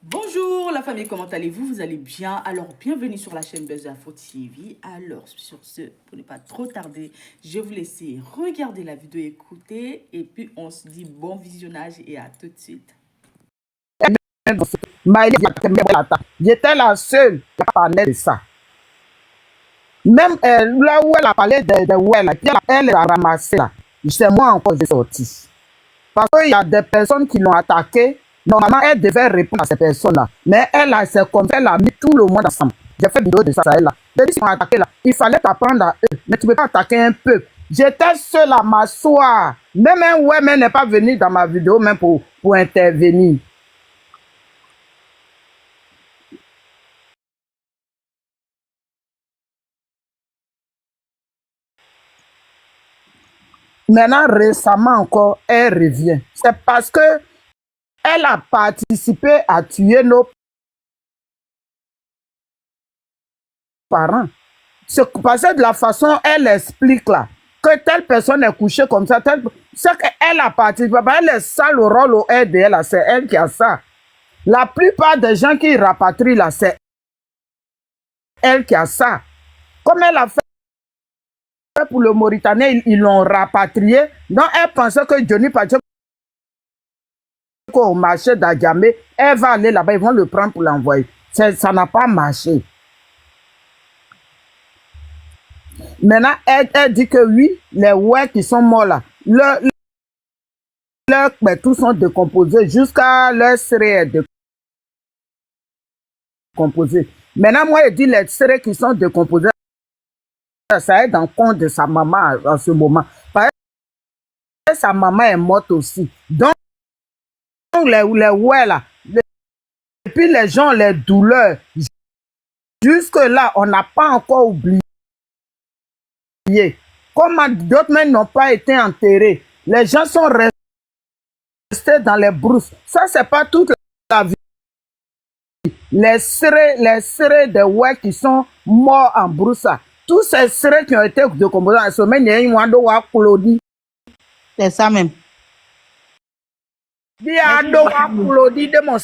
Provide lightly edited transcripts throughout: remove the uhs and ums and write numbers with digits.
Bonjour la famille, comment allez-vous? Vous allez bien? Alors, bienvenue sur la chaîne Buzz Info TV. Alors, sur ce, pour ne pas trop tarder, je vais vous laisser regarder la vidéo, écouter, et puis on se dit bon visionnage et à tout de suite. J'étais la seule qui parlait de ça. Même là où elle a parlé de où elle a ramassé là, c'est moi encore j'ai sorti. Parce qu'il y a des personnes qui l'ont attaqué. Normalement, elle devait répondre à ces personnes-là. Mais c'est comme ça, elle a mis tout le monde ensemble. J'ai fait vidéo de ça, elle là. J'ai dit qu'ils m'ont attaqué là. Il fallait t'apprendre à eux. Mais tu ne peux pas attaquer un peuple. J'étais seule à m'asseoir. Même un ouais, mais n'est pas venu dans ma vidéo même pour intervenir. Maintenant, récemment encore, elle revient. C'est parce que elle a participé à tuer nos parents. C'est parce que de la façon elle explique là, que telle personne est couchée comme ça, c'est qu'elle a participé. Elle est ça le rôle au RDL là, c'est elle qui a ça. La plupart des gens qui rapatrient là, c'est elle qui a ça. Comme elle a fait pour le Mauritanien, ils l'ont rapatrié. Donc elle pensait que Johnny Pacheco au marché d'Adjamé, elle va aller là-bas, ils vont le prendre pour l'envoyer. Ça n'a pas marché. Maintenant, elle dit que oui, les ouais qui sont morts là, leurs tous sont décomposés jusqu'à leur serré décomposé. Maintenant, moi, elle dit les serrés qui sont décomposés, ça est dans le compte de sa maman en ce moment. Parce que sa maman est morte aussi. Donc les ouais là, et puis les gens, les douleurs, jusque-là, on n'a pas encore oublié. Comme d'autres même n'ont pas été enterrés, les gens sont restés dans les brousses. Ça, c'est pas toute la vie. Les serrés de ouais qui sont morts en brousse, tous ces serrés qui ont été décomposés en semaine, c'est ça même. Il y a de mon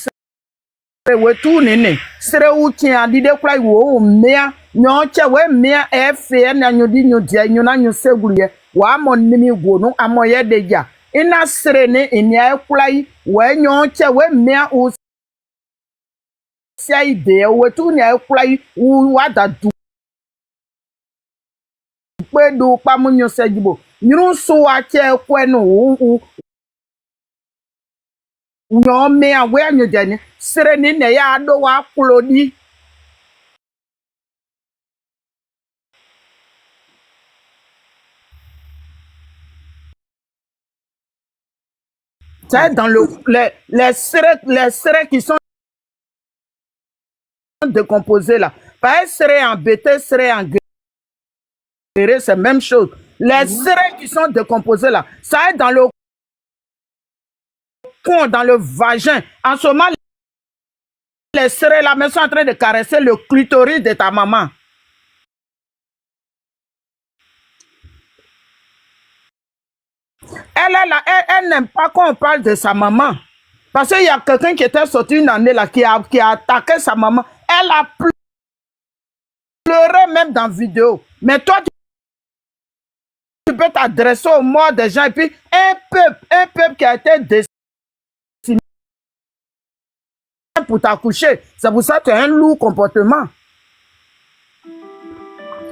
we tu nene sere wu tia di de kwai wo mea nyo che we mea efe na nyo di nyo dia nyo na nyo segurie wa mo nimi go no amoye deja ina sere ne enia kwai we nyo che we mea o sia ide we tu ne kwai wu wa da du pe do pa mo nyo sejibo nyu so wa che kwe no wu nyo mea we nyo jani sere ni ne ya do wa klodi. C'est dans les serrés qui sont décomposés là. Pas serrés en bété, serrés en guéré, c'est la même chose. Les serrés qui sont décomposés là, ça est dans le con, dans le vagin. En ce moment, les serrés là, mais sont en train de caresser le clitoris de ta maman. Elle n'aime pas qu'on parle de sa maman. Parce qu'il y a quelqu'un qui était sorti une année là, qui a attaqué sa maman. Elle a pleuré même dans la vidéo. Mais toi, tu peux t'adresser aux morts des gens. Et puis, un peuple qui a été destiné pour t'accoucher. C'est pour ça que tu as un lourd comportement.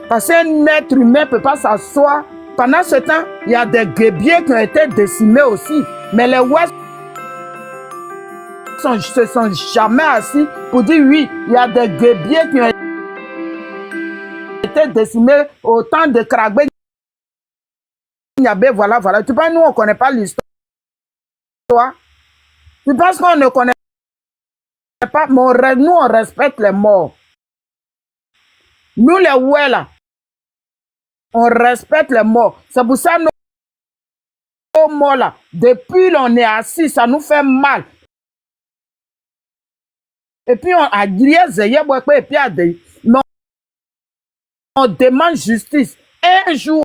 Parce qu'un être humain ne peut pas s'asseoir. Pendant ce temps, il y a des guébiers qui ont été décimés aussi. Mais les Ouest ne se sont jamais assis pour dire oui, il y a des guébiers qui ont été décimés au temps de Kragbé. Voilà. Tu penses nous, on ne connaît pas l'histoire? Tu penses qu'on ne connaît pas? Nous, on respecte les morts. Nous, les ouais là, on respecte les morts. C'est pour ça que nos morts là, depuis l'on est assis, ça nous fait mal. Et puis on a dit, mais on demande justice. Un jour,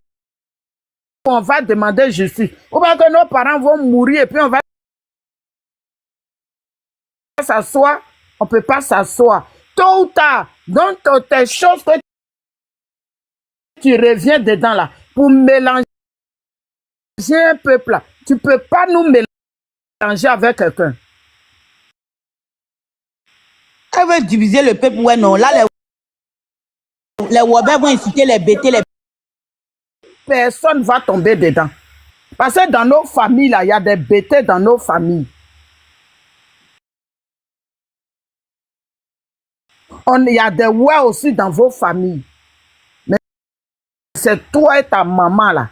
on va demander justice. Ou bien que nos parents vont mourir et puis on va s'asseoir, on ne peut pas s'asseoir. Tôt ou tard, dans tes choses que tu reviens dedans là, pour mélanger un peuple là, tu ne peux pas nous mélanger avec quelqu'un. Elle veut diviser le peuple, ouais, non. Là, les Wobé vont inciter les bêtés, les... Personne ne va tomber dedans. Parce que dans nos familles, là, il y a des bêtés dans nos familles. Il y a des ouais aussi dans vos familles. Mais c'est toi et ta maman, là.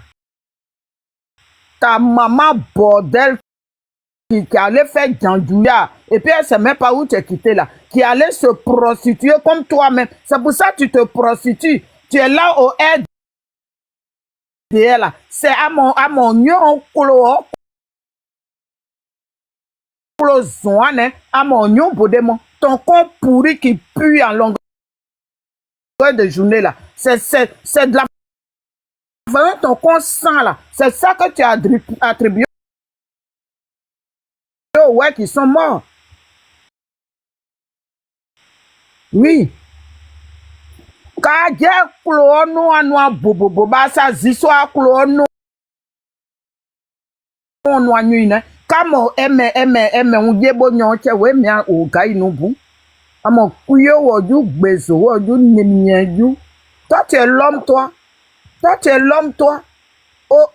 Ta maman bordel qui allait faire Djandouya. Et puis elle ne sait même pas où tu es quitté, là. Qui allait se prostituer comme toi-même. C'est pour ça que tu te prostitues. Tu es là au aide. C'est à mon mieux on clo à mon mieux bodémon ton corps pourri qui pue en longueur de journée là c'est de la vraiment ton corps sang là c'est ça que tu as attribué aux ouais qui sont morts. Oui quand j'ai clo noa bobo bah ça ziswa clo no noa nuit kamo eme ujebo nyonche we mia o gai no bu amo kuyo woju gbezo woju nyenyenju. Toi tu es l'homme toi au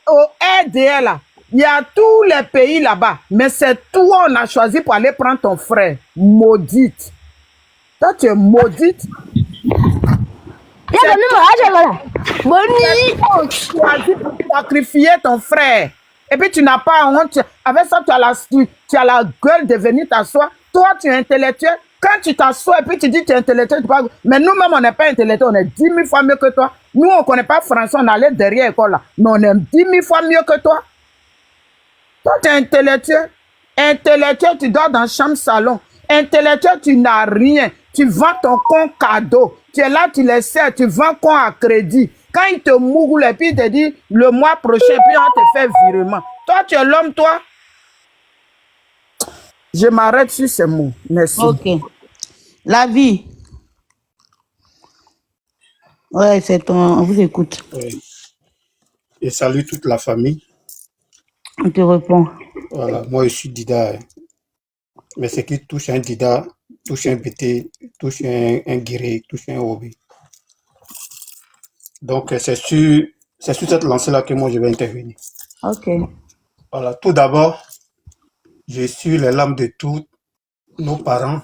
RDL là il y a tous les pays là-bas mais c'est toi on a choisi pour aller prendre ton frère maudite. Toi tu es maudite. Tu as choisi pour sacrifier ton frère. Et puis tu n'as pas honte. Avec ça, tu as la gueule de venir t'asseoir. Toi, tu es intellectuel. Quand tu t'assois et puis tu dis que tu es intellectuel, mais nous-mêmes, on n'est pas intellectuel. On est 10 000 fois mieux que toi. Nous, on ne connaît pas français. On allait derrière l'école là. Mais on est 10 000 fois mieux que toi. Toi, tu es intellectuel. Intellectuel, tu dors dans le chambre salon. Intellectuel, tu n'as rien. Tu vends ton compte cadeau. Tu es là, tu les sers. Tu vends compte à crédit. Quand il te mourent, et puis il te dit le mois prochain, puis on te fait virement. Toi, tu es l'homme, toi. Je m'arrête sur ces mots. Merci. Ok. La vie. Ouais, c'est ton... On vous écoute. Oui. Et salut toute la famille. On te répond. Voilà, moi je suis Dida. Mais ce qui touche un Dida, touche un BT, touche un Guiré, touche un Obi. Donc c'est sur cette lancée-là que moi je vais intervenir. Ok. Voilà, tout d'abord, je suis les larmes de tous nos parents,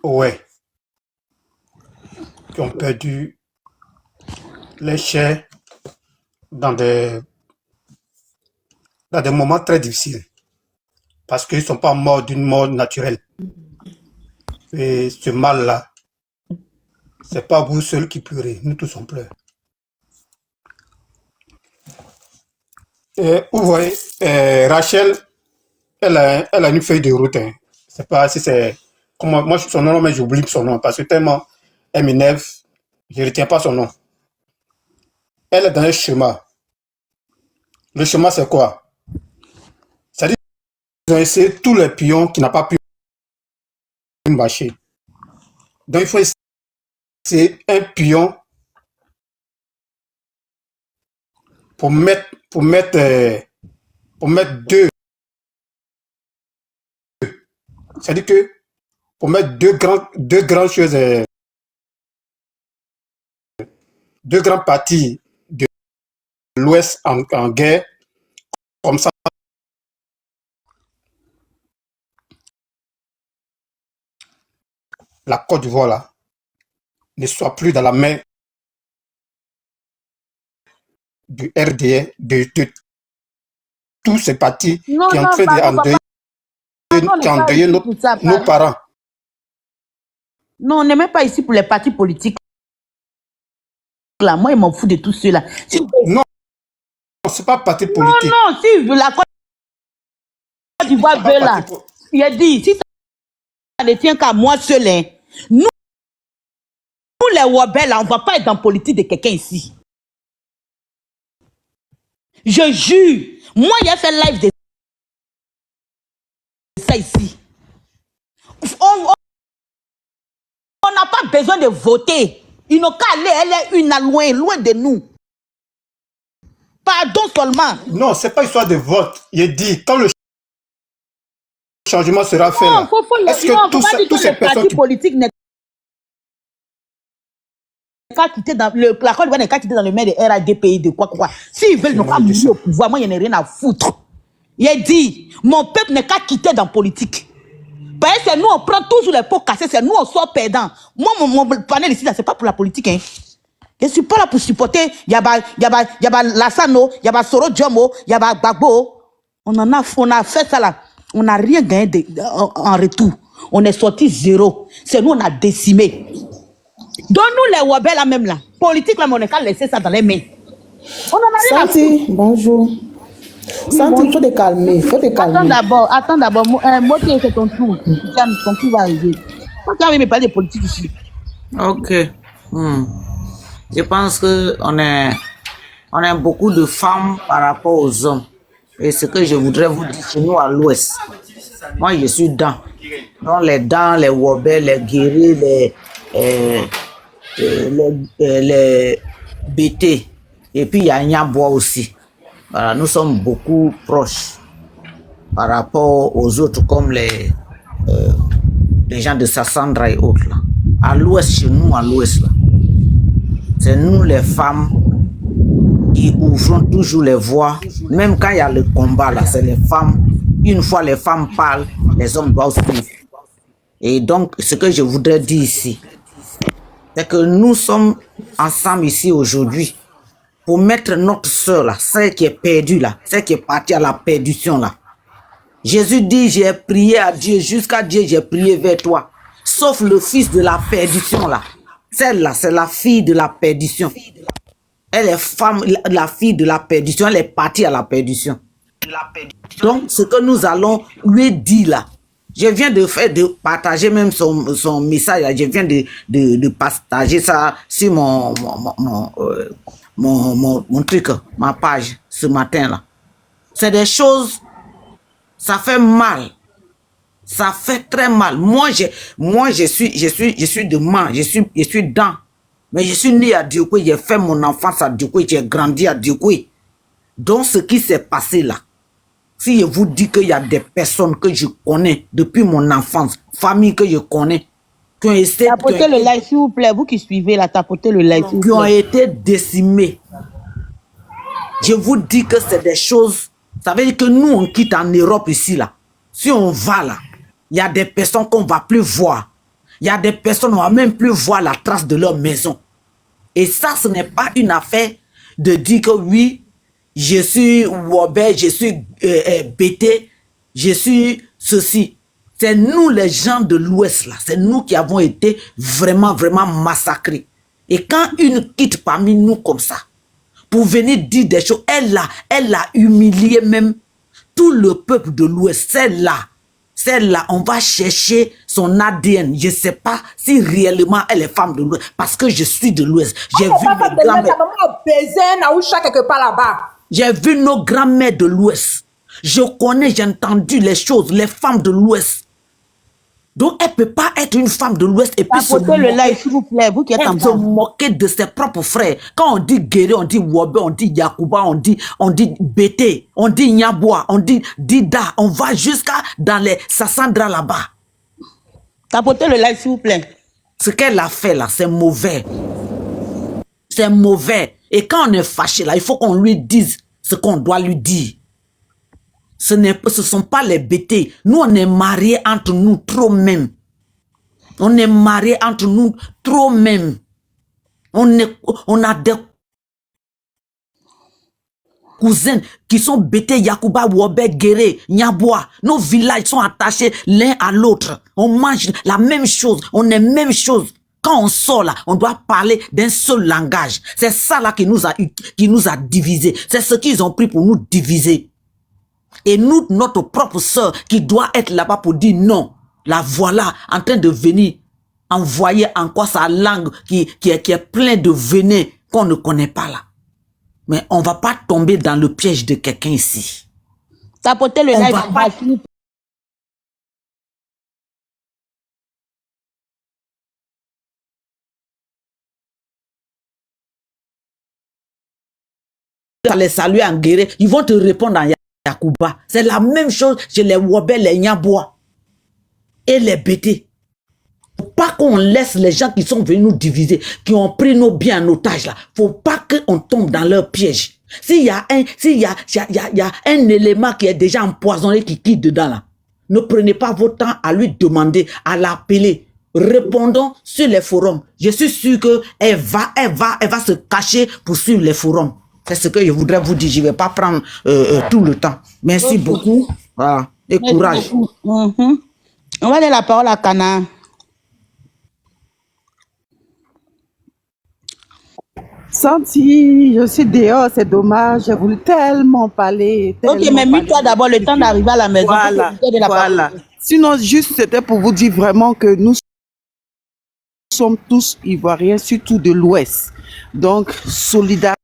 ouais, qui ont perdu les chers dans des moments très difficiles. Parce qu'ils ne sont pas morts d'une mort naturelle. Et ce mal-là, c'est pas vous seuls qui pleurez, nous tous on pleure. Et vous voyez, Rachel, elle a une feuille de route. Hein. C'est pas si c'est. Comment, moi, je suis son nom, mais j'oublie son nom parce que tellement elle m'énerve, je ne retiens pas son nom. Elle est dans un chemin. Le chemin, c'est quoi? C'est-à-dire qu'ils ont essayé tous les pions qui n'ont pas pu marcher. Donc, il faut essayer un pion pour mettre deux. C'est-à-dire que pour mettre deux grandes choses, deux grandes parties de l'Ouest en guerre, comme ça, la Côte d'Ivoire là, ne soit plus dans la main du RDA, de tous ces partis qui sont en train d'endeuiller nos parents. Non, on n'est même pas ici pour les partis politiques. Là, moi, je m'en fous de tout cela. Non, c'est pas parti politique. Non, si la Côte d'Ivoire veut là, il a dit, si ça ne tient qu'à moi seul, hein, nous les Wobé là, on ne va pas être dans la politique de quelqu'un ici. Je jure, moi, j'ai fait live de ça ici. besoin de voter. Ils n'ont qu'à aller, elle est une loin, loin de nous. Pardon seulement. Non, c'est pas histoire de vote. Il dit, quand le changement sera fait Non, là, faut est-ce non, que faut pas dire toutes que ces le personnes parti qui... politique n'est qu'à quitter dans le la Côte d'Ivoire n'est qu'à quitter dans le main des RADPI de quoi. S'ils veulent ne pas mourir au pouvoir, moi, il n'y en a rien à foutre. Il a dit, mon peuple n'est qu'à quitter dans la politique. Parce que c'est nous, on prend toujours les pots cassés, c'est nous, on sort perdant. Moi, mon panel ici, là, c'est pas pour la politique, hein. Je ne suis pas là pour supporter Yaba Lassano, Yaba Soro Diomo, Yaba Gbagbo. On a fait ça là. On n'a rien gagné en retour. On est sorti zéro. C'est nous, on a décimé. Donne-nous les Wabel là même là. Politique là, mais on est qu'à laisser ça dans les mains. On en a rien à foutre. Santi, bonjour. Santi, il faut te calmer, il faut te calmer. Attends d'abord. Moi, c'est ton tour. Ton tour va arriver. Pourquoi tu as me parler de politique ici? Ok. Je pense que on est beaucoup de femmes par rapport aux hommes. Et ce que je voudrais vous dire, chez nous à l'ouest, moi je suis dans les dents, les wobels, les guéris, les BT. Et puis il y a Niabois aussi. Voilà, nous sommes beaucoup proches par rapport aux autres comme les gens de Sassandra et autres là. À l'ouest, chez nous à l'ouest là. C'est nous les femmes qui ouvrons toujours les voies, même quand il y a le combat là, c'est les femmes. Une fois les femmes parlent, les hommes doivent suivre. Et donc, ce que je voudrais dire ici, c'est que nous sommes ensemble ici aujourd'hui pour mettre notre sœur là, celle qui est perdue là, celle qui est partie à la perdition là. Jésus dit, j'ai prié à Dieu, jusqu'à Dieu, j'ai prié vers toi. Sauf le fils de la perdition là. Celle-là, c'est la fille de la perdition. Elle est femme, la fille de la perdition. Elle est partie à la perdition. Donc, ce que nous allons lui dire là, je viens de partager même son message. Là, je viens de partager ça sur mon truc, ma page, ce matin là. C'est des choses, ça fait mal. Ça fait très mal. Moi, je suis demain, je suis dans. Mais je suis né à Diokwe, j'ai fait mon enfance à Diokwe, j'ai grandi à Diokwe. Donc, ce qui s'est passé là, si je vous dis qu'il y a des personnes que je connais depuis mon enfance, famille que je connais, qui ont essayé... Tapotez le live, s'il vous plaît. Vous qui suivez là, tapotez le live, s'il vous plaît. Qui ont été décimés. Je vous dis que c'est des choses... Ça veut dire que nous, on quitte en Europe ici là. Si on va là, il y a des personnes qu'on ne va plus voir. Il y a des personnes, on ne va même plus voir la trace de leur maison. Et ça, ce n'est pas une affaire de dire que oui, je suis Wobé, je suis BT, je suis ceci. C'est nous les gens de l'Ouest là, c'est nous qui avons été vraiment, vraiment massacrés. Et quand une quitte parmi nous comme ça, pour venir dire des choses, elle a humilié même tout le peuple de l'Ouest. Celle-là, on va chercher son ADN. Je ne sais pas si réellement elle est femme de l'Ouest. Parce que je suis de l'Ouest. J'ai vu mes grands-mères. J'ai vu nos grands-mères de l'Ouest. Je connais, j'ai entendu les choses, les femmes de l'Ouest. Donc, elle ne peut pas être une femme de l'Ouest et puis le live, s'il vous plaît, vous qui êtes en se moquer de ses propres frères. Quand on dit Guéré, on dit Wobé, on dit Yakuba, on dit Bété, on dit Nyaboua, on dit Dida, on va jusqu'à dans les Sassandra là-bas. Tapotez le live, s'il vous plaît. Ce qu'elle a fait là, c'est mauvais. C'est mauvais. Et quand on est fâché là, il faut qu'on lui dise ce qu'on doit lui dire. Ce ne sont pas les bêtés. Nous, on est mariés entre nous trop même. On est mariés entre nous trop même. On a des cousins qui sont bêtés, Yakuba, Wobé, Guéré, Nyaboua. Nos villages sont attachés l'un à l'autre. On mange la même chose. On est même chose. Quand on sort là, on doit parler d'un seul langage. C'est ça là qui nous a divisés. C'est ce qu'ils ont pris pour nous diviser. Et nous, notre propre sœur, qui doit être là-bas pour dire non, la voilà en train de venir envoyer encore sa langue qui est pleine de venin qu'on ne connaît pas là. Mais on ne va pas tomber dans le piège de quelqu'un ici. Tapotez le live. à les saluer en guéré, ils vont te répondre en Yakuba. C'est la même chose chez les Wobé, les Nyabois et les Bété. Faut pas qu'on laisse les gens qui sont venus nous diviser, qui ont pris nos biens en otage là. Faut pas qu'on tombe dans leur piège. S'il y a un élément qui est déjà empoisonné qui quitte dedans là, ne prenez pas votre temps à lui demander, à l'appeler. Répondons sur les forums. Je suis sûr que elle va se cacher pour suivre les forums. C'est ce que je voudrais vous dire. Je ne vais pas prendre tout le temps. Merci beaucoup. Voilà. Et courage. On va donner la parole à Kana. Santi, je suis dehors, c'est dommage. J'ai voulu tellement parler. Ok, mais mute-toi d'abord le temps d'arriver à la maison. Voilà, voilà. Sinon, juste c'était pour vous dire vraiment que nous sommes tous Ivoiriens, surtout de l'Ouest. Donc, solidarité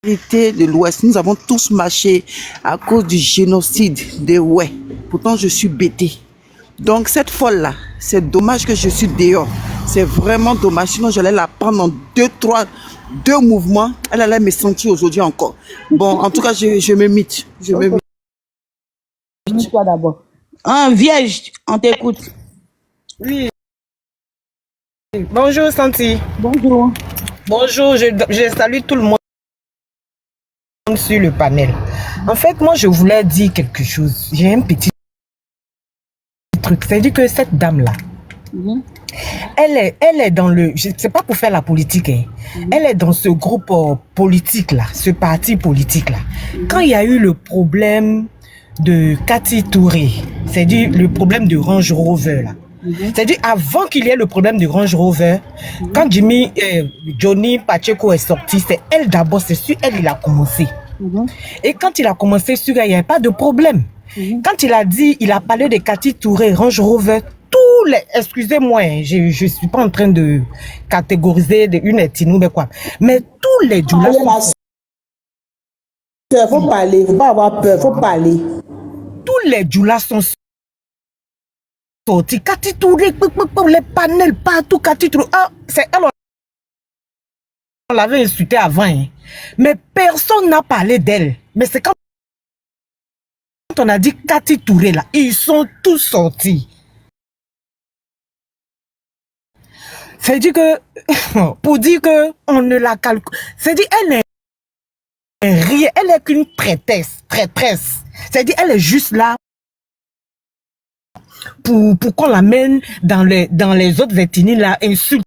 de l'Ouest. Nous avons tous marché à cause du génocide des Ouè. Pourtant, je suis bêtée. Donc, cette folle-là, c'est dommage que je suis dehors. C'est vraiment dommage. Sinon, j'allais la prendre en deux mouvements. Elle allait me sentir aujourd'hui encore. Bon, en tout cas, je me mute. Je me mute. Mute-toi d'abord. Vierge, on t'écoute. Oui. Bonjour Santi. Bonjour. Bonjour, je salue tout le monde sur le panel. En fait, moi, je voulais dire quelque chose. J'ai un petit truc. C'est-à-dire que cette dame-là, elle est dans le... C'est pas pour faire la politique, hein. Elle est dans ce groupe politique-là, ce parti politique-là. Quand il y a eu le problème de Cathy Touré, c'est-à-dire le problème de Range Rover, là. C'est-à-dire avant qu'il y ait le problème de Range Rover, quand Johnny Pacheco est sorti, c'est elle d'abord, c'est sur elle il a commencé. Et quand il a commencé sur elle, il n'y avait pas de problème. Quand il a dit, il a parlé de Cathy Touré, Range Rover, tous les, excusez-moi, je ne suis pas en train de catégoriser une ethnie, mais quoi, mais tous les djoulas... Il faut parler, il ne faut pas avoir peur, il faut parler. Tous les djoulas sont sortis. Cathy Touré, les panels partout, Cathy Touré. Ah, c'est elle, on l'avait insulté avant, hein. Mais personne n'a parlé d'elle. Mais c'est quand on a dit Cathy Touré, là, ils sont tous sortis. C'est-à-dire que, pour dire qu'on ne la calcule, c'est-à-dire elle n'est rien, elle est qu'une traîtresse. C'est-à-dire elle est juste là pour qu'on l'amène dans les autres ethnies, là, insulter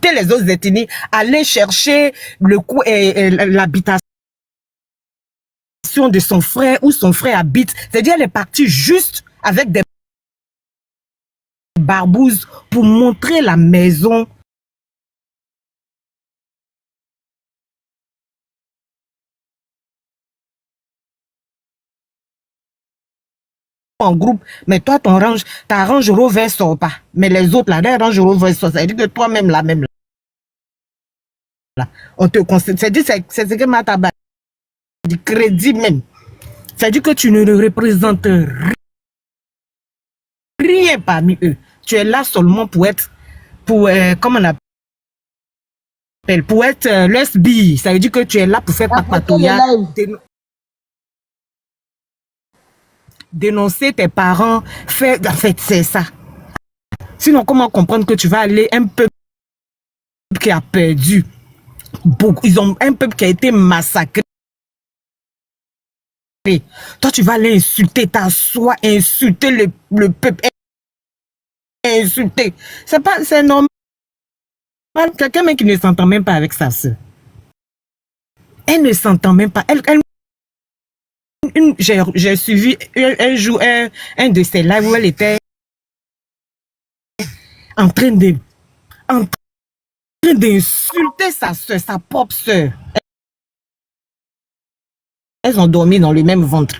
les autres ethnies, aller chercher le coup et l'habitation de son frère, où son frère habite. C'est-à-dire elle est partie juste avec des barbouzes pour montrer la maison en groupe. Mais toi, ta Range Rover sort pas. Mais les autres, là, les Range Rover sort. Ça veut dire que toi-même, là, même là, on te considère. C'est ce que Mataba dit, crédit même. Ça veut dire que tu ne représentes rien parmi eux. Tu es là seulement pour être, comment on appelle, pour être lesbi. Ça veut dire que tu es là pour faire papatouilla, dénoncer tes parents, en fait, c'est ça. Sinon, comment comprendre que tu vas aller un peuple qui a perdu beaucoup, ils ont un peuple qui a été massacré. Toi, tu vas aller insulter, t'asseoir, insulter le peuple, insulter. C'est normal. Quelqu'un même qui ne s'entend même pas avec sa soeur. Elle ne s'entend même pas. J'ai suivi un jour un de ses lives où elle était en train d'insulter sa soeur, sa propre soeur. Elles ont dormi dans le même ventre.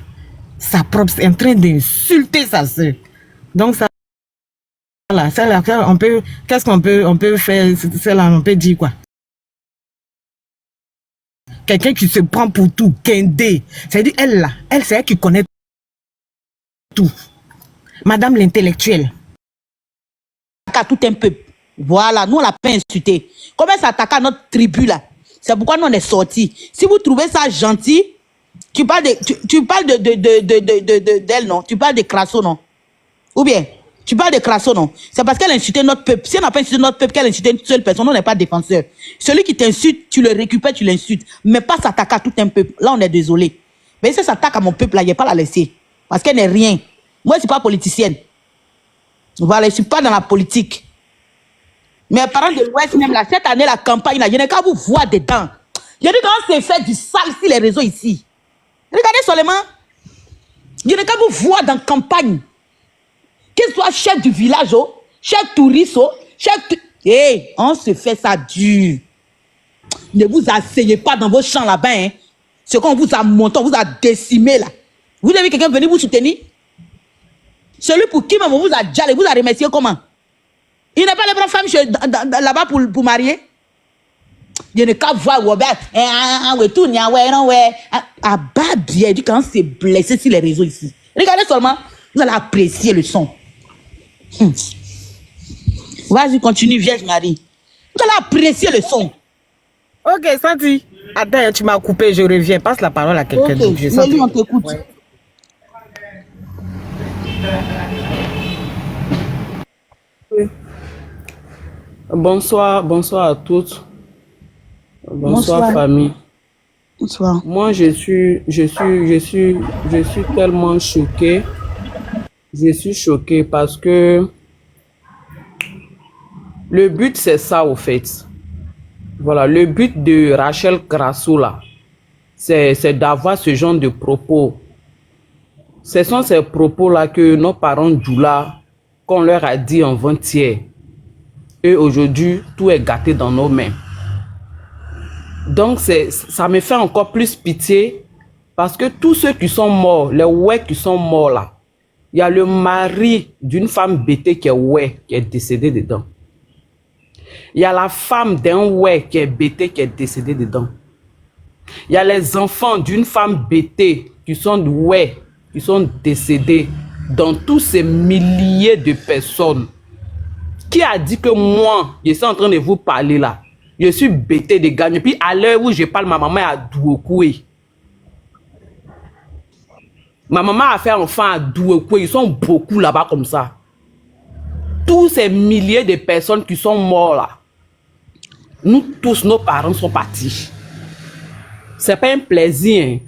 Sa propre soeur, en train d'insulter sa soeur. Donc ça, là, on peut, qu'est-ce qu'on peut faire, là, on peut dire quoi? Quelqu'un qui se prend pour tout, Kendé. C'est-à-dire, elle là, c'est elle qui connaît tout. Madame l'intellectuelle. À tout un peuple. Voilà, nous on l'a pas insulté. Comment ça attaque à notre tribu là? C'est pourquoi nous on est sortis. Si vous trouvez ça gentil, tu parles d'elle, non? Tu parles de Crasso, non? Ou bien, tu parles de Crasso, non? C'est parce qu'elle a insulté notre peuple. Si elle n'a pas insulté notre peuple, qu'elle a insulté une seule personne, on n'est pas défenseur. Celui qui t'insulte, tu le récupères, tu l'insultes. Mais pas s'attaquer à tout un peuple. Là, on est désolé. Mais si elle s'attaque à mon peuple, là, il n'y a pas la laisser. Parce qu'elle n'est rien. Moi, je ne suis pas politicienne. Voilà, je ne suis pas dans la politique. Mes parents de l'Ouest, même là, cette année, la campagne, là, je n'ai qu'à vous voir dedans. Je dis comment c'est fait du sale sur les réseaux ici. Regardez seulement. Je n'ai qu'à vous voir dans la campagne. Qu'il soit chef du village, oh, chef touriste, oh, hey, on se fait ça dur. Ne vous asseyez pas dans vos champs là-bas. Hein. Ce qu'on vous a monté, on vous a décimé là. Vous avez vu quelqu'un venir vous soutenir? Celui pour qui même on vous a déjà, vous a remercié comment? Il n'est pas les femme là-bas pour marier. Il ne qu'à voir Robert. Ah, bah, bien, dit quand c'est blessé sur les réseaux ici. Regardez seulement, vous allez apprécier le son. Vas-y, continue, Vierge Marie. Vous allez apprécier le son. Ok, Santi. Attends, tu m'as coupé, je reviens. Passe la parole à quelqu'un d'autre. Ok, mais lui, on t'écoute. Ouais. Bonsoir à toutes. Bonsoir famille. Bonsoir. Moi, je suis tellement choqué. Je suis choqué parce que le but, c'est ça, au fait. Voilà, le but de Rachel Crasso, là, c'est d'avoir ce genre de propos. Ce sont ces propos-là que nos parents Djoula, qu'on leur a dit en avant-hier. Et aujourd'hui, tout est gâté dans nos mains. Donc, ça me fait encore plus pitié parce que tous ceux qui sont morts, les ouais qui sont morts là, il y a le mari d'une femme bêtée qui est décédé dedans. Il y a la femme d'un ouais qui est bêtée qui est décédée dedans. Il y a les enfants d'une femme bêtée qui sont décédés dans tous ces milliers de personnes. Qui a dit que moi, je suis en train de vous parler là, je suis bêté de gagner. Puis à l'heure où je parle, ma maman est à Douokoué. Ma maman a fait enfant à Douokoué. Ils sont beaucoup là-bas comme ça. Tous ces milliers de personnes qui sont mortes là, nous tous, nos parents sont partis. C'est pas un plaisir. Hein.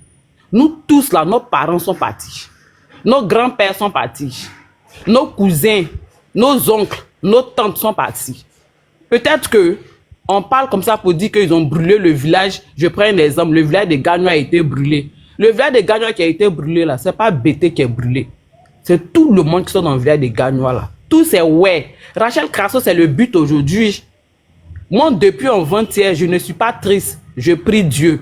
Nous tous là, nos parents sont partis. Nos grands-pères sont partis. Nos cousins, nos oncles, nos tantes sont partis. Peut-être que on parle comme ça pour dire qu'ils ont brûlé le village. Je prends un exemple. Le village de Gagnoa a été brûlé. Le village de Gagnoa qui a été brûlé là, c'est pas Bété qui est brûlé. C'est tout le monde qui sont dans le village de Gagnoa là. Tout c'est ouais. Rachel Crasso, c'est le but aujourd'hui. Moi, depuis avant-hier, je ne suis pas triste. Je prie Dieu.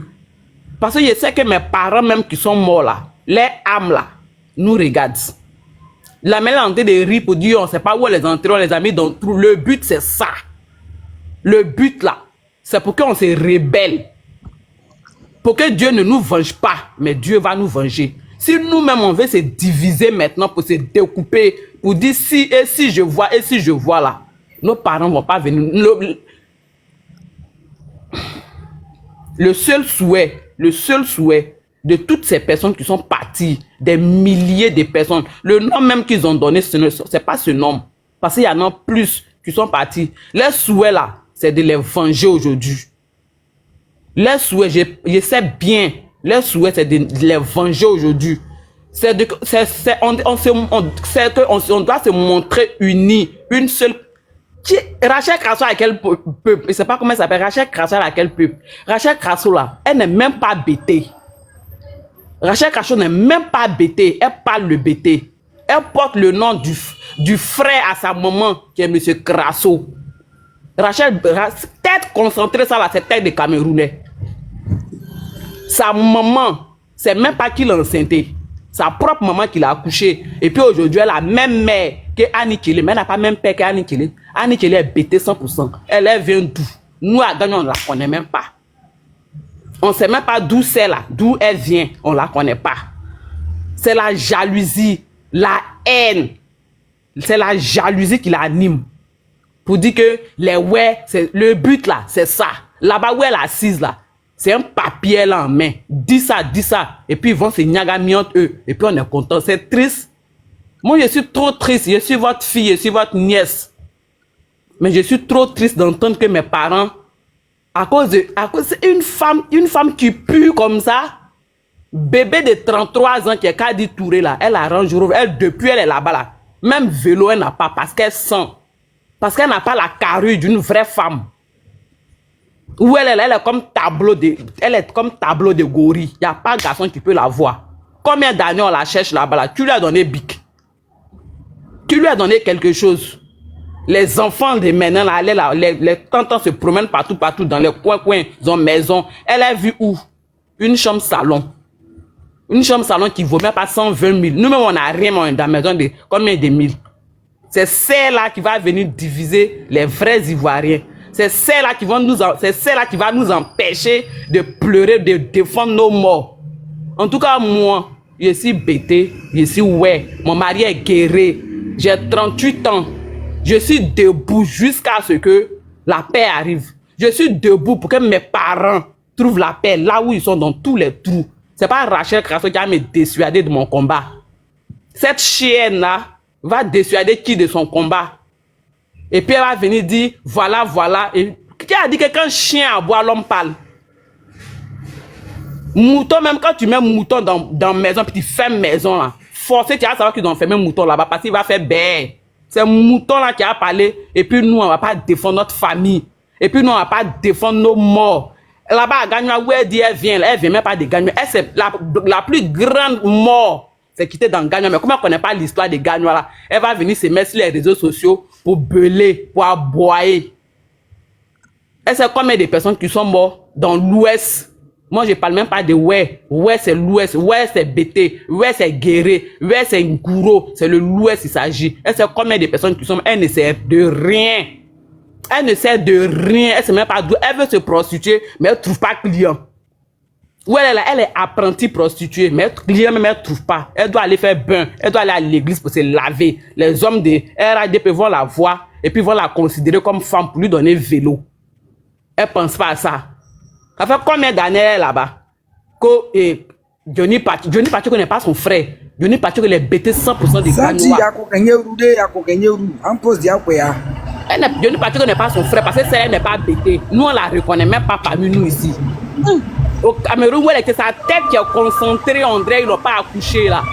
Parce que je sais que mes parents même qui sont morts là, les âmes là, nous regardent. La mère est en train de rire pour dire on ne sait pas où les enterrer, on les a mis dans tout. Le but c'est ça. Le but là, c'est pour qu'on se rébelle. Pour que Dieu ne nous venge pas, mais Dieu va nous venger. Si nous-mêmes on veut se diviser maintenant pour se découper, pour dire si et si je vois et si je vois là, nos parents ne vont pas venir. Le seul souhait de toutes ces personnes qui sont parties, des milliers de personnes, le nom même qu'ils ont donné, ce n'est pas ce nom. Parce qu'il y en a plus qui sont partis. Les souhaits là, c'est de les venger aujourd'hui. Les souhaits, je sais bien, les souhaits, c'est de les venger aujourd'hui. On doit se montrer unis, une seule. Rachel Crasso à quel peuple? Je ne sais pas comment elle s'appelle. Rachel Crasso à quel peuple? Rachel Crasso là, elle n'est même pas bêtée. Rachel Crasso n'est même pas bêtée. Elle parle le bêté. Elle porte le nom du frère à sa maman qui est M. Crasso. Rachel, tête concentrée, ça là, c'est tête de Camerounais. Sa maman, c'est même pas qui l'a enceinté. Sa propre maman qui l'a accouché. Et puis aujourd'hui, elle a la même mère que Annie Kelly. Mais elle n'a pas même père qu'Annie Kelly. Annie Kelly est bêtée 100%. Elle vient d'où? Nous, à Gagnon, on ne la connaît même pas. On ne sait même pas d'où c'est là. D'où elle vient. On ne la connaît pas. C'est la jalousie, la haine. C'est la jalousie qui l'anime. Pour dire que les ouais, le but là, c'est ça. Là-bas où elle est assise là, C'est un papier là en main. Dis ça. Et puis ils vont se niagami entre eux. Et puis on est content. C'est triste. Moi, je suis trop triste. Je suis votre fille, je suis votre nièce. Mais je suis trop triste d'entendre que mes parents, à cause d'une femme qui pue comme ça, bébé de 33 ans qui est Kadi Touré là, elle arrange, depuis elle est là-bas là. Même vélo, elle n'a pas parce qu'elle sent. Parce qu'elle n'a pas la carrure d'une vraie femme. Où elle est comme tableau de gorille. Il n'y a pas de garçon qui peut la voir. Combien d'années on la cherche là-bas là? Tu lui as donné bic. Tu lui as donné quelque chose. Les enfants de maintenant là, les tontons se promènent partout dans les coins, ils ont maison. Elle a vu où? Une chambre salon. Une chambre salon qui vaut même pas 120 000. Nous-mêmes, on n'a rien dans la maison de combien de mille. C'est celle-là qui va venir diviser les vrais Ivoiriens. C'est celle-là qui va nous empêcher de pleurer, de défendre nos morts. En tout cas, moi, je suis bêté, je suis ouais. Mon mari est guéri. J'ai 38 ans. Je suis debout jusqu'à ce que la paix arrive. Je suis debout pour que mes parents trouvent la paix là où ils sont dans tous les trous. C'est pas Rachel Crasso qui va me dissuader de mon combat. Cette chienne-là va dissuader qui de son combat? Et puis elle va venir dire, voilà. Et qui a dit que quand chien aboie, l'homme parle? Mouton, même quand tu mets mouton dans maison, puis tu fermes maison là, forcé, tu vas savoir qu'ils ont fermé mouton là-bas parce qu'il va faire bé. C'est mouton là qui a parlé. Et puis nous, on va pas défendre notre famille. Et puis nous, on va pas défendre nos morts. Là-bas, à Gagnoua, où elle dit, elle vient même pas de Gagnoua. Elle, c'est la plus grande mort. C'est quitter dans Gagnoua. Mais comment on connaît pas l'histoire de Gagnoua là? Elle va venir se mettre sur les réseaux sociaux pour beuler, pour aboyer. Elle sait combien de personnes qui sont mortes dans l'Ouest. Moi, je parle même pas de ouais. Ouais, c'est l'Ouest. Ouais, c'est Bété. Ouais, c'est Guéré. Ouais, c'est Ngouro. C'est l'Ouest, il s'agit. Elle sait combien de personnes qui sont mortes. Elle ne sait de rien. Elle ne sait de rien. Elle sait même pas d'où. Elle veut se prostituer, mais elle ne trouve pas client. Où elle est apprentie prostituée, mais client même elle ne trouve pas. Elle doit aller faire bain. Elle doit aller à l'église pour se laver. Les hommes de RADP vont la voir et puis vont la considérer comme femme pour lui donner vélo. Elle ne pense pas à ça. Ça fait combien d'années elle est là-bas? Que Johnny Pacho ne connaît pas son frère. Johnny Pacho il est bêté 100% des gars noirs. Johnny Pacho n'est pas son frère parce que elle n'est pas bêtée. Nous, on ne la reconnaît même pas parmi nous ici. Au Cameroun, où elle était sa tête qui est concentrée, on dirait qu'ils n'ont pas accouché là.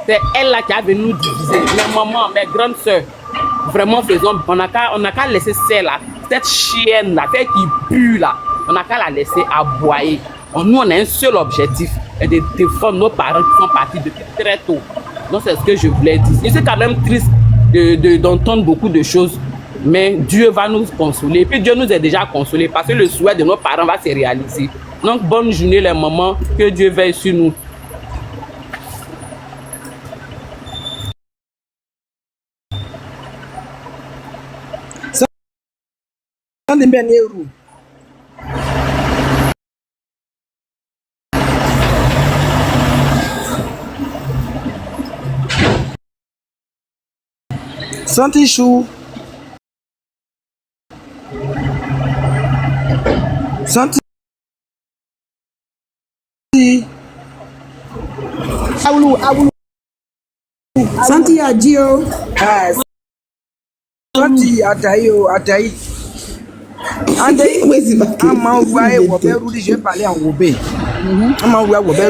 C'est elle là qui a venu nous diviser. Mes mamans, mes grandes soeurs, vraiment faisons. On n'a qu'à laisser celle là, cette chienne là, celle qui pue là. On n'a qu'à la laisser aboyer. Nous, on a un seul objectif, c'est de défendre nos parents qui sont partis depuis très tôt. Donc, c'est ce que je voulais dire. Je suis quand même triste d'entendre beaucoup de choses, mais Dieu va nous consoler. Et puis, Dieu nous a déjà consolés parce que le souhait de nos parents va se réaliser. Donc, bonne journée les mamans, que Dieu veille sur nous. Santi chou. Santi. Santi adio. Santi atayo atayi. Je vais parler en Wobé.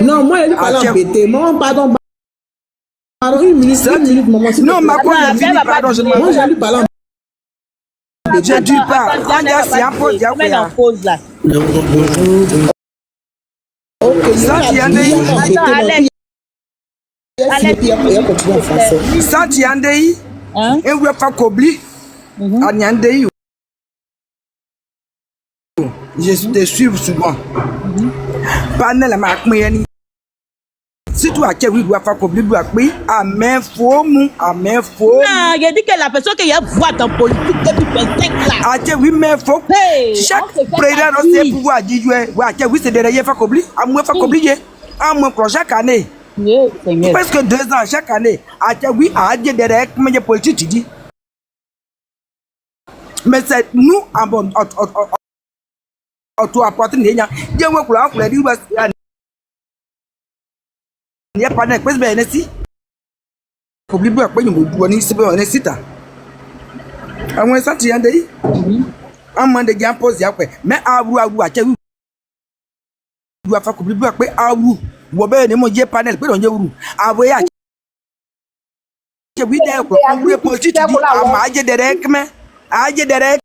Non, moi, je parle en BT. Maman, pardon. Pardon, une minute, maman. Non, ma quoi, pardon, je moi, j'allais parler en BT. Je dis pas. C'est un peu pause là. Ok, Santi Andei. Santi Andei. Et où est pas Kobli? Anyandei. Je te suis souvent. Panel à ma moyenne. Si tu as qu'à faire comme lui, à main faux, à main faux. Ah, il a dit que la personne qui a voix dans la politique depuis 25 ans. Ah, oui, mais faux. Chaque président a ses pouvoirs à dire, oui, c'est derrière faire comme lui. À moi, faire comme lui. À moi, chaque année. Presque 2 ans, chaque année. Ah, oui, à dire derrière, comment il y a politique, tu dis. Mais c'est nous, auto apporter nenya je we kula kula di ba ni pa na pes be nesi ko bi ba pe ni bo ni se be on sita àwọn santi yande yi amande jan pose ya pe me awu a che wu afa ko bi ba pe awu wo be ni mo je panel pe don je wuru abo ya che bi de ko we ko ti di ama je direct me aje direct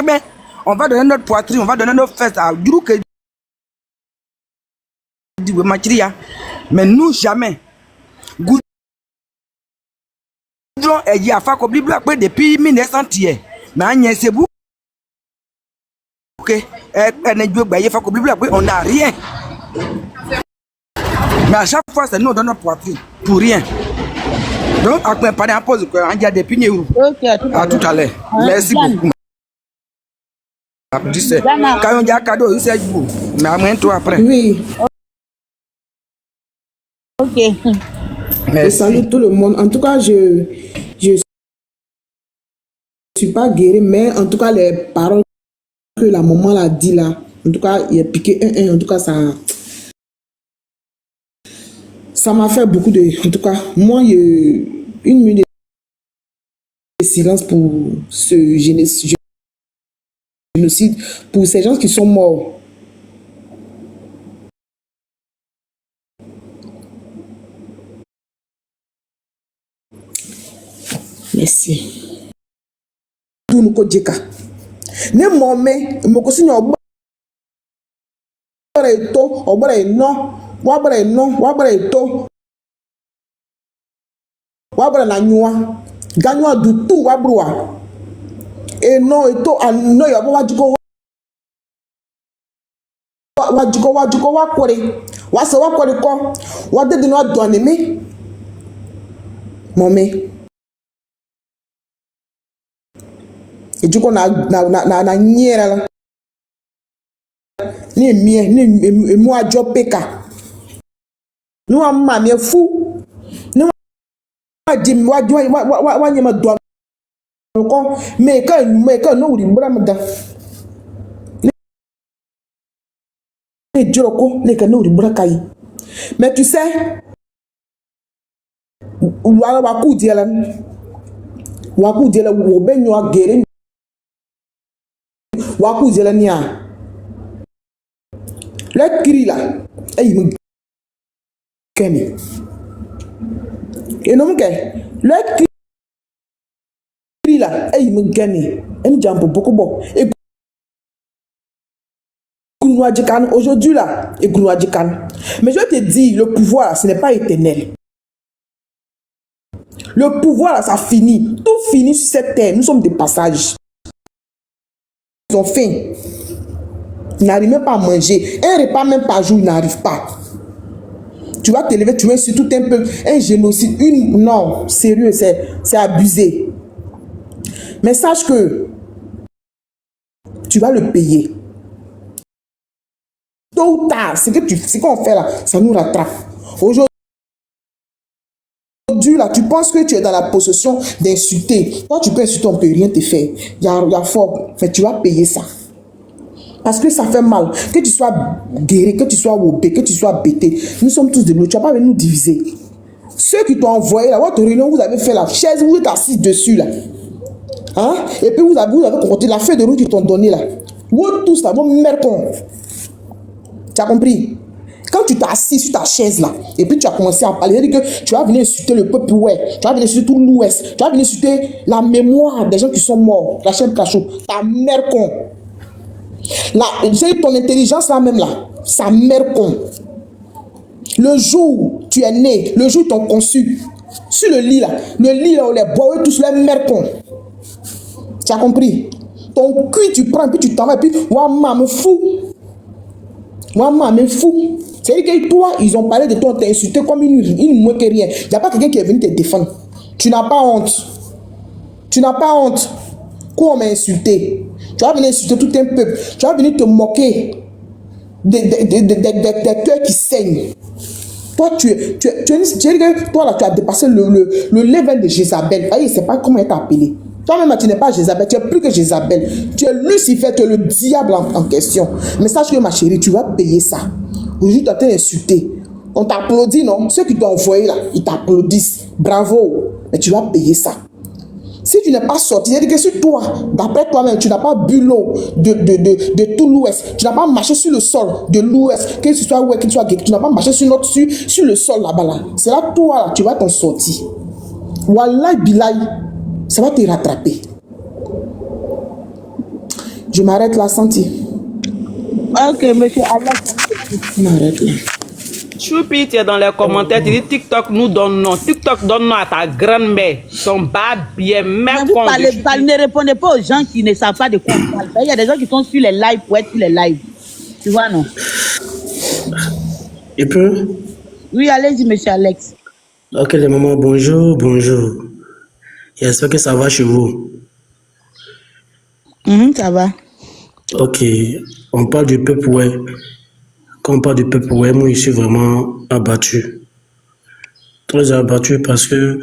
mais on va donner notre poitrine, on va donner nos fesses à Duru que mais nous jamais. Goudron est dit à faire comme Bible depuis 1900 mais Agnès c'est vous que on n'a rien. Mais à chaque fois c'est nous on donne notre poitrine pour rien. Donc après pas d'impose que on a des pignes. À tout à l'heure. Merci beaucoup. Quand on a un cadeau, il s'est dit, mais à moins toi après. Oui. Ok. Je salue tout le monde. En tout cas, je suis pas guéri, mais en tout cas, les paroles que la maman a dit là, en tout cas, il a piqué en tout cas, ça m'a fait beaucoup de. En tout cas, moi, une minute de silence pour ce génocide, pour ces gens qui sont morts. Merci. Tout nous kodjeka. Ne momé, moko sinyo obore to, obore no, wabore no, wabore to. Wabore la nyua. Ganywa du tout wabroa. Et non, et to no yabo wajiko wakore. Wase wakore ko. Wade di no douane me. Momé. Et du coup, na nyera la. Ni mie, ni moi job peka. Nous a mami fou. Nous a dit moi nyema douane. Mais quand nous on bra mada. Les joko, les que nous bra kai. Mais tu sais, waku diela wo benyo agere. Waku diela nia. Le cri là, me kemi. Et non que le cri là, me kemi. Un jambo beaucoup bon. Et aujourd'hui là, et mais je te dis, le pouvoir, ce n'est pas éternel. Le pouvoir, ça finit. Tout finit sur cette terre. Nous sommes des passages. Ils ont faim. Ils n'arrivent même pas à manger. Un repas même par jour, ils n'arrivent pas. Tu vas te lever, tu vas sur tout un peu. Un génocide. Non, sérieux, c'est abusé. Mais sache que tu vas le payer. Tôt ou tard, ce qu'on fait là, ça nous rattrape. Aujourd'hui, là, tu penses que tu es dans la possession d'insulter. Toi, tu peux insulter, on ne peut rien te faire. Il y a fort. Mais tu vas payer ça. Parce que ça fait mal. Que tu sois guéri, que tu sois obé, que tu sois bêté. Nous sommes tous des blocs. Tu n'as pas venir nous diviser. Ceux qui t'ont envoyé là, votre réunion, vous avez fait la chaise, vous êtes assis dessus là. Hein? Et puis vous avez compté la feuille de route qu'ils t'ont donné là. Vous tous là, vos mercons. Tu as compris? Quand tu t'es assis sur ta chaise là, et puis tu as commencé à parler, que tu vas venir insulter le peuple, ouais, tu vas venir insulter tout l'Ouest, tu vas venir insulter la mémoire des gens qui sont morts, la chaîne cachot, ta mère con. J'ai ton intelligence là même là, sa mère con. Le jour où tu es né, le jour où ils t'ont conçu, sur le lit là où les bois, tous les mères con. Tu as compris? Ton cul tu prends, puis tu t'en vas, et puis, ouah, maman, fou. Maman, mais fou. C'est-à-dire que toi, ils ont parlé de toi, t'as insulté comme une moins que rien. Il n'y a pas quelqu'un qui est venu te défendre. Tu n'as pas honte. Tu n'as pas honte. Quoi on m'a insulté? Tu vas venir insulter tout un peuple. Tu vas venir te moquer des cœurs qui saignent. Toi, tu as dépassé le level de Jézabel. Je ne sais pas comment elle t'a appelé. Toi-même, tu n'es pas Jézabel, tu es plus que Jézabel. Tu es Lucifer, tu es le diable en question. Mais sache que ma chérie, tu vas payer ça. Aujourd'hui, tu as été insulté. On t'applaudit, non? Ceux qui t'ont envoyé là, ils t'applaudissent. Bravo. Mais tu vas payer ça. Si tu n'es pas sorti, c'est-à-dire que si toi, d'après toi-même, tu n'as pas bu l'eau de tout l'Ouest, tu n'as pas marché sur le sol de l'Ouest, que ce soit ouais, que tu sois gay, tu n'as pas marché sur le sol là-bas, là. C'est là, toi, là, tu vas t'en sortir. Wallahi billahi, ça va te rattraper. Je m'arrête là, Santi. Ok, monsieur Alex. Je m'arrête là. Choupi, tu es dans les commentaires, tu dis TikTok nous donne non. TikTok donne non à ta grand-mère. Son bas bien, même Vous quand ne répondez pas aux gens qui ne savent pas de quoi on parle. Il y a des gens qui sont sur les lives pour être sur les lives. Tu vois, non? Et peu? Oui, allez-y, monsieur Alex. Ok, les mamans, bonjour, bonjour. J'espère que ça va chez vous. Ça va. Ok, on parle du peuple, ouais. Quand on parle du peuple, ouais, moi, je suis vraiment abattu. Très abattu parce que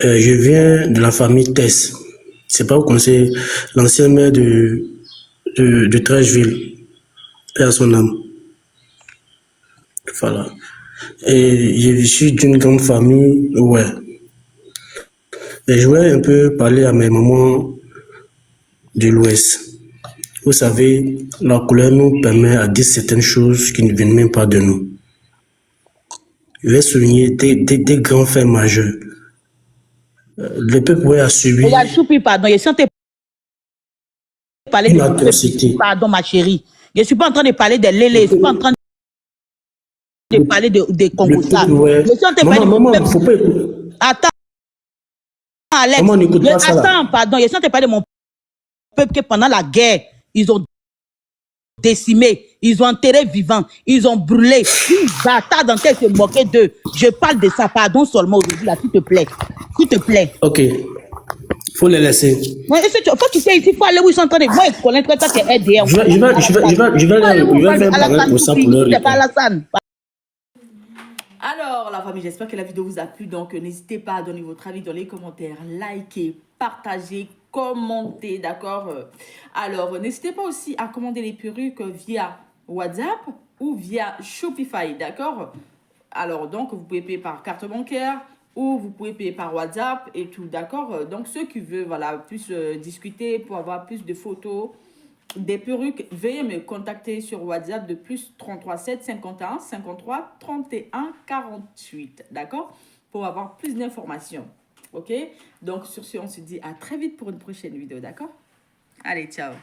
je viens de la famille Tess. C'est pas vous connaissez l'ancien maire de Trècheville, paix à son âme. Voilà. Et je suis d'une grande famille, ouais. Et je voulais un peu parler à mes mamans de l'Ouest. Vous savez, la couleur nous permet à dire certaines choses qui ne viennent même pas de nous. Je vais souligner des grands faits majeurs. Le peuple ouais, a subi Regarde, Choupi, pardon. Je suis en train de parler une de... atrocité. Pardon, ma chérie. Je ne suis pas en train de parler des lélés. Je ne suis pas en train de parler des Congolais. Ouais. Je suis en train de parler Maman, il ne faut pas écouter. Attends, Alex. Maman, n'écoute pas ça là. Attends, pardon. Je suis en train de parler de mon peuple qui, pendant la guerre, ils ont décimé, ils ont enterré vivants, ils ont brûlé. Une bâtard dans tête se moquer d'eux. Je parle de ça, pardon seulement aujourd'hui, là, s'il te plaît. S'il te plaît. Ok. Faut les laisser. Ouais, faut que tu sais ici, il faut aller où ils sont en train de... Moi, je connais toi, tu es RDR. Je vais faire parler pour ça pour leur C'est pas Alassane. Alors, la famille, j'espère que la vidéo vous a plu. Donc, n'hésitez pas à donner votre avis dans les commentaires, liker, partager, commenter, d'accord? Alors, n'hésitez pas aussi à commander les perruques via WhatsApp ou via Shopify, d'accord? Alors, donc, vous pouvez payer par carte bancaire ou vous pouvez payer par WhatsApp et tout, d'accord? Donc, ceux qui veulent, voilà, plus discuter pour avoir plus de photos, des perruques, veuillez me contacter sur WhatsApp de plus 33 7 51 53 31 48, d'accord? Pour avoir plus d'informations, ok? Donc, sur ce, on se dit à très vite pour une prochaine vidéo, d'accord? Allez, ciao!